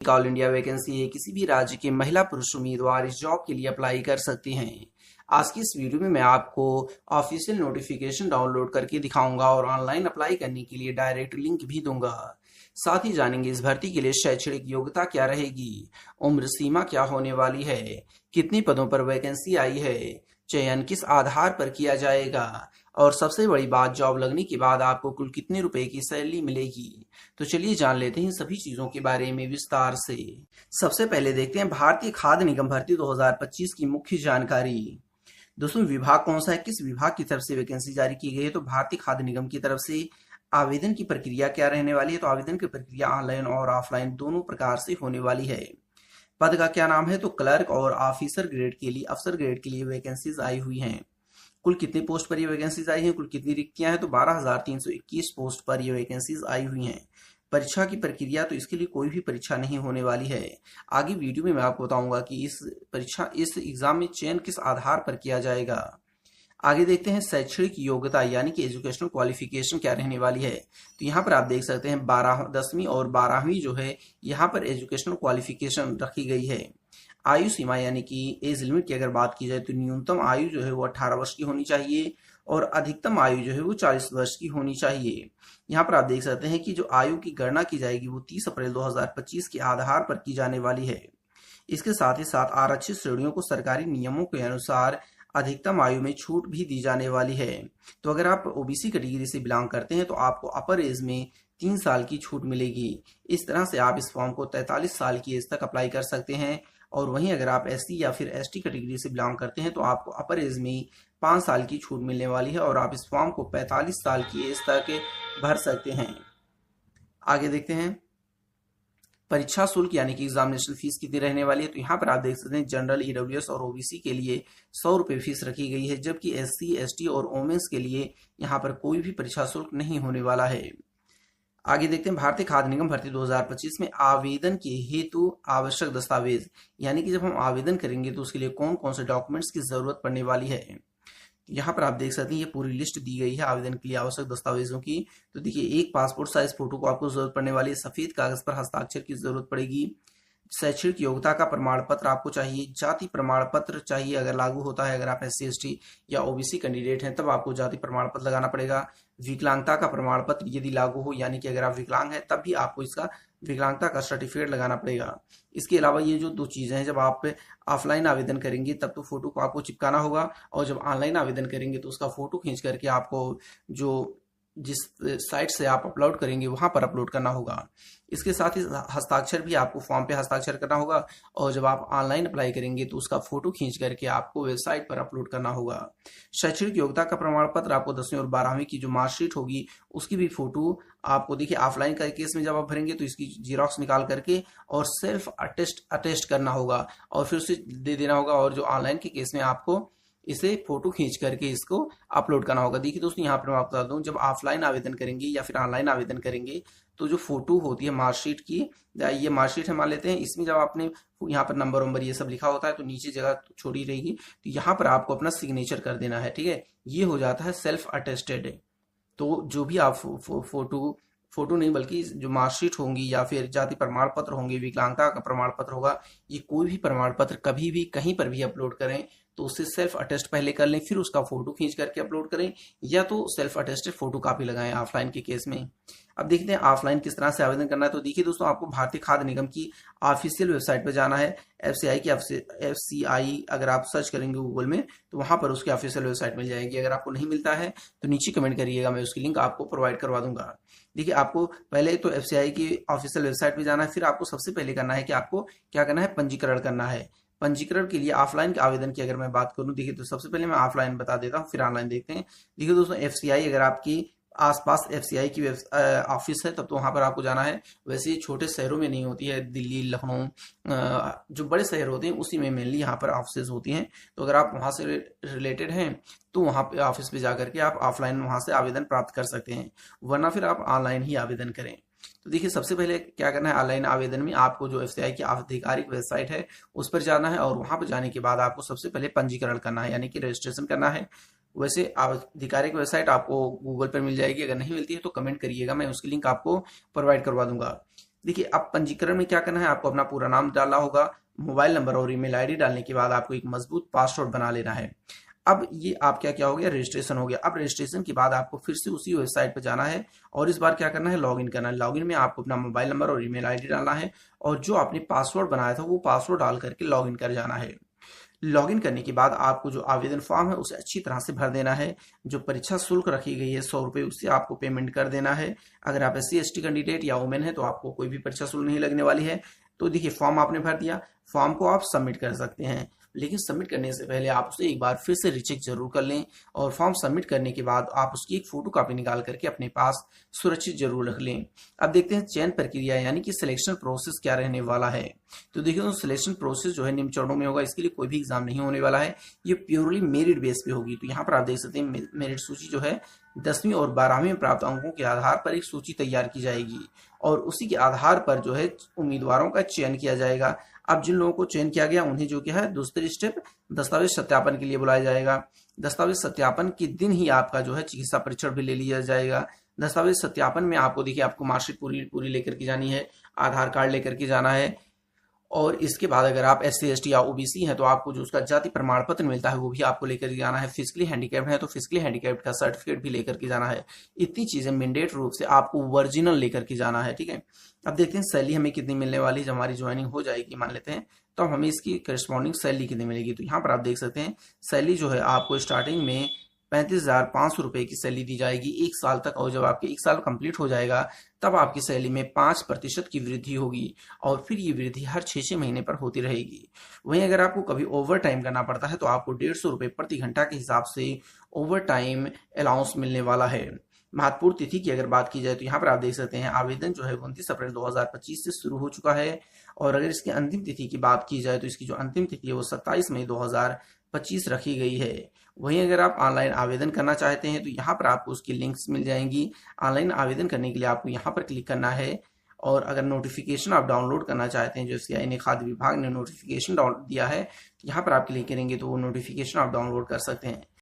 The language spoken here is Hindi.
ऑल इंडिया वैकेंसी है। किसी भी राज्य के महिला पुरुष उम्मीदवार इस जॉब के लिए अप्लाई कर सकते हैं। आज की इस वीडियो में मैं आपको ऑफिशियल नोटिफिकेशन डाउनलोड करके दिखाऊंगा और ऑनलाइन अप्लाई करने के लिए डायरेक्ट लिंक भी दूंगा। साथ ही जानेंगे इस भर्ती के लिए शैक्षणिक योग्यता क्या रहेगी, उम्र सीमा क्या होने वाली है, कितने पदों पर वैकेंसी आई है, चयन किस आधार पर किया जाएगा और सबसे बड़ी बात, जॉब लगने के बाद आपको कुल कितने रुपए की सैलरी मिलेगी। तो चलिए जान लेते हैं सभी चीजों के बारे में विस्तार से। सबसे पहले देखते हैं भारतीय खाद्य निगम भर्ती 2025 की मुख्य जानकारी। दोस्तों, विभाग कौन सा है, किस विभाग की तरफ से वैकेंसी जारी की गई है, तो भारतीय खाद्य निगम की तरफ से। आवेदन की प्रक्रिया क्या रहने वाली है, तो आवेदन की प्रक्रिया ऑनलाइन और ऑफलाइन दोनों प्रकार से होने वाली है। पद का क्या नाम है, तो क्लर्क और ऑफिसर ग्रेड के लिए, अफसर ग्रेड के लिए वैकेंसीज आई हुई हैं। कुल कितने पोस्ट पर ये वैकेंसीज आई हैं, कुल कितनी रिक्तियां हैं, तो 12,321 पोस्ट पर ये वैकेंसीज आई हुई हैं। परीक्षा की प्रक्रिया, तो इसके लिए कोई भी परीक्षा नहीं होने वाली है। आगे वीडियो में मैं आपको बताऊंगा कि इस एग्जाम में चयन किस आधार पर किया जाएगा। आगे देखते हैं शैक्षणिक योग्यता यानी कि एजुकेशनल क्वालिफिकेशन क्या रहने वाली है। तो यहाँ पर आप देख सकते हैं 10वीं और 12वीं जो है यहाँ पर एजुकेशनल क्वालिफिकेशन रखी गई है। आयु सीमा यानी कि एज लिमिट की अगर बात की जाए तो न्यूनतम आयु जो है वो 18 वर्ष की होनी चाहिए और अधिकतम आयु जो है वो 40 वर्ष की होनी चाहिए। यहाँ पर आप देख सकते हैं कि जो आयु की गणना की जाएगी वो 30 अप्रैल 2025 के आधार पर की जाने वाली है। इसके साथ ही साथ आरक्षित श्रेणियों को सरकारी नियमों के अनुसार अधिकतम आयु में छूट भी दी जाने वाली है। तो अगर आप ओबीसी कैटेगरी से बिलोंग करते हैं तो आपको अपर एज में 3 साल की छूट मिलेगी। इस तरह से आप इस फॉर्म को 43 साल की एज तक अप्लाई कर सकते हैं। और वहीं अगर आप एससी या फिर एसटी कैटेगरी से बिलोंग करते हैं तो आपको अपर एज में 5 साल की छूट मिलने वाली है और आप इस फॉर्म को 45 साल की एज तक भर सकते हैं। आगे देखते हैं परीक्षा शुल्क यानी कि एग्जामिनेशन फीस कितनी रहने वाली है। तो यहाँ पर आप देख सकते हैं जनरल, ईडब्ल्यूएस और ओबीसी के लिए 100 रुपये फीस रखी गई है, जबकि एससी, एसटी और वोमेन्स के लिए यहाँ पर कोई भी परीक्षा शुल्क नहीं होने वाला है। आगे देखते हैं भारतीय खाद्य निगम भर्ती 2025 में आवेदन के हेतु आवश्यक दस्तावेज यानी कि जब हम आवेदन करेंगे तो उसके लिए कौन कौन से डॉक्यूमेंट्स की जरूरत पड़ने वाली है। यहाँ पर आप देख सकते हैं ये पूरी लिस्ट दी गई है आवेदन के लिए आवश्यक दस्तावेजों की। तो देखिए, एक पासपोर्ट साइज फोटो को आपको जरूरत पड़ने वाली है, सफेद कागज पर हस्ताक्षर की जरूरत पड़ेगी, शैक्षणिक योग्यता का प्रमाण पत्र आपको चाहिए, जाति प्रमाण पत्र चाहिए अगर लागू होता है, अगर आप एससी, एसटी या ओबीसी कैंडिडेट हैं तब आपको जाति प्रमाण पत्र लगाना पड़ेगा। विकलांगता का प्रमाण पत्र यदि लागू हो यानी कि अगर आप विकलांग हैं तब भी आपको इसका विकलांगता का सर्टिफिकेट लगाना पड़ेगा। इसके अलावा ये जो 2 चीजें हैं, जब आप ऑफलाइन आवेदन करेंगे तब तो फोटो को आपको चिपकाना होगा और जब ऑनलाइन आवेदन करेंगे तो उसका फोटो खींच करके आपको जो जिस साइट से आप अपलोड करेंगे वहां पर अपलोड करना होगा। इसके साथ ही हस्ताक्षर भी आपको फॉर्म पे हस्ताक्षर करना होगा और जब आप ऑनलाइन अप्लाई करेंगे तो उसका फोटो खींच करके आपको वेबसाइट पर अपलोड करना होगा। शैक्षणिक योग्यता का प्रमाण पत्र आपको 10वीं और 12वीं की जो मार्कशीट होगी उसकी भी फोटो आपको, देखिए ऑफलाइन का केस में जब आप भरेंगे तो इसकी जीरोक्स निकाल करके और सेल्फ अटेस्ट करना होगा और फिर उसे दे देना होगा। और जो ऑनलाइन के केस में आपको इसे फोटो खींच करके इसको अपलोड करना होगा। देखिए दोस्तों, यहाँ पर मैं आपको बता दूं, जब ऑफलाइन आवेदन करेंगे या फिर ऑनलाइन आवेदन करेंगे तो जो फोटो होती है मार्कशीट की, ये मार्कशीट है मान लेते हैं, इसमें जब आपने यहाँ पर नंबर ये सब लिखा होता है तो नीचे जगह छोड़ी रहेगी, तो यहाँ पर आपको अपना सिग्नेचर कर देना है। ठीक है, ये हो जाता है सेल्फ अटेस्टेड। तो जो भी आप फोटो नहीं बल्कि जो मार्कशीट होंगी या फिर जाति प्रमाण पत्र होंगे, विकलांगता का प्रमाण पत्र होगा, ये कोई भी प्रमाण पत्र कभी भी कहीं पर भी अपलोड करें तो उससे सेल्फ अटेस्ट पहले कर लें, फिर उसका फोटो खींच करके अपलोड करें या तो सेल्फ अटेस्टेड फोटो कॉपी लगाएं ऑफलाइन के केस में। अब देखते हैं ऑफलाइन किस तरह से आवेदन करना है। तो देखिए दोस्तों, आपको भारतीय खाद्य निगम की ऑफिशियल वेबसाइट पर जाना है। एफसीआई अगर आप सर्च करेंगे गूगल में तो वहां पर उसकी ऑफिशियल वेबसाइट मिल जाएगी। अगर आपको नहीं मिलता है तो नीचे कमेंट करिएगा, मैं उसकी लिंक आपको प्रोवाइड करवा दूंगा। देखिए, आपको पहले तो एफसीआई की ऑफिशियल वेबसाइट पे जाना है, फिर आपको सबसे पहले करना है कि आपको क्या करना है, पंजीकरण करना है। पंजीकरण के लिए ऑफलाइन के आवेदन की अगर मैं बात करूं, देखिए तो सबसे पहले मैं ऑफलाइन बता देता हूं फिर ऑनलाइन देखते हैं। देखिए दोस्तों, एफसीआई अगर आपकी आसपास एफसीआई की ऑफिस है तब तो वहां पर आपको जाना है। वैसे छोटे शहरों में नहीं होती है, दिल्ली, लखनऊ, जो बड़े शहर होते हैं उसी में मेनली यहाँ पर ऑफिस होती हैं। तो अगर आप वहां से रिलेटेड हैं तो वहां पे ऑफिस पे जाकर के आप ऑफलाइन वहां से आवेदन प्राप्त कर सकते हैं, वरना फिर आप ऑनलाइन ही आवेदन करें। तो देखिए, सबसे पहले क्या करना है, ऑनलाइन आवेदन में आपको जो एफसीआई की आधिकारिक वेबसाइट है उस पर जाना है और वहां पर जाने के बाद आपको सबसे पहले पंजीकरण करना है यानी कि रजिस्ट्रेशन करना है। वैसे आधिकारिक वेबसाइट आपको गूगल पर मिल जाएगी, अगर नहीं मिलती है तो कमेंट करिएगा, मैं उसकी लिंक आपको प्रोवाइड करवा दूंगा। देखिए, अब पंजीकरण में क्या करना है, आपको अपना पूरा नाम डालना होगा, मोबाइल नंबर और ईमेल आईडी डालने के बाद आपको एक मजबूत पासवर्ड बना लेना है। अब ये आप क्या हो गया, रजिस्ट्रेशन हो गया। अब रजिस्ट्रेशन के बाद आपको फिर से उसी वेबसाइट पर जाना है और इस बार क्या करना है, लॉगिन करना है। लॉगिन में आपको अपना मोबाइल नंबर और ईमेल आईडी डालना है और जो आपने पासवर्ड बनाया था वो पासवर्ड डाल करके लॉगिन कर जाना है। लॉगिन करने के बाद आपको जो आवेदन फॉर्म है उसे अच्छी तरह से भर देना है। जो परीक्षा शुल्क रखी गई है 100 रुपये, उससे आपको पेमेंट कर देना है। अगर आप SC ST कैंडिडेट या वुमेन है तो आपको कोई भी परीक्षा शुल्क नहीं लगने वाली है। तो देखिए, फॉर्म आपने भर दिया, फॉर्म को आप सबमिट कर सकते हैं, लेकिन सबमिट करने से पहले आप उसे एक बार फिर से रीचेक जरूर कर लें और फॉर्म सबमिट करने के बाद आप उसकी एक फोटो कॉपी निकाल करके अपने पास सुरक्षित जरूर रख लें। अब देखते हैं चयन प्रक्रिया यानी कि सिलेक्शन प्रोसेस क्या रहने वाला है। तो देखिए, तो सिलेक्शन प्रोसेस जो है निम्न चरणों में होगा। इसके लिए कोई भी एग्जाम नहीं होने वाला है, ये प्योरली मेरिट बेस पे होगी। तो यहाँ पर आप देख सकते हैं मेरिट सूची जो है 10वीं और 12वीं में प्राप्त अंकों के आधार पर एक सूची तैयार की जाएगी और उसी के आधार पर जो है उम्मीदवारों का चयन किया जाएगा। अब जिन लोगों को चयन किया गया उन्हें जो क्या है, दूसरी स्टेप दस्तावेज सत्यापन के लिए बुलाया जाएगा। दस्तावेज सत्यापन के दिन ही आपका जो है चिकित्सा परीक्षण भी ले लिया जाएगा। दस्तावेज सत्यापन में आपको देखिए, आपको मार्कशीट पूरी लेकर के जानी है, आधार कार्ड लेकर के जाना है और इसके बाद अगर आप SC ST या OBC हैं तो आपको जो उसका जाति प्रमाण पत्र मिलता है वो भी आपको लेकर के जाना है। फिजिकली हैंडीकैप्ड है तो फिजिकली हैंडीकैप्ड का सर्टिफिकेट भी लेकर के जाना है। इतनी चीजें मैंडेट रूप से आपको ओरिजिनल लेकर के जाना है, ठीक है। अब देखते हैं सैलरी हमें कितनी मिलने वाली है। जब हमारी ज्वाइनिंग हो जाएगी मान लेते हैं, तो हमें इसकी करस्पॉन्डिंग सैलरी कितनी मिलेगी। तो यहाँ पर आप देख सकते हैं सैलरी जो है आपको स्टार्टिंग में 35,500 रुपए की सैलरी दी जाएगी 1 साल तक, और जब आपके 1 साल कंप्लीट हो जाएगा तब आपकी सैलरी में 5% की वृद्धि होगी और फिर ये वृद्धि हर 6 महीने पर होती रहेगी। वहीं अगर आपको कभी ओवर टाइम करना पड़ता है तो आपको 150 रुपये प्रति घंटा के हिसाब से ओवर टाइम अलाउंस मिलने वाला है। महत्वपूर्ण तिथि की अगर बात की जाए तो यहाँ पर आप देख सकते हैं आवेदन जो है 29 अप्रैल 2025 से शुरू हो चुका है और अगर इसकी अंतिम तिथि की बात की जाए तो इसकी जो अंतिम तिथि है वो 27 मई 2025 रखी गई है। वहीं अगर आप ऑनलाइन आवेदन करना चाहते हैं तो यहाँ पर आपको उसकी लिंक्स मिल जाएंगी। ऑनलाइन आवेदन करने के लिए आपको यहाँ पर क्लिक करना है और अगर नोटिफिकेशन आप डाउनलोड करना चाहते हैं, जो CI खाद्य विभाग ने नोटिफिकेशन दिया है, यहाँ पर आप क्लिक करेंगे तो वो नोटिफिकेशन आप डाउनलोड कर सकते हैं।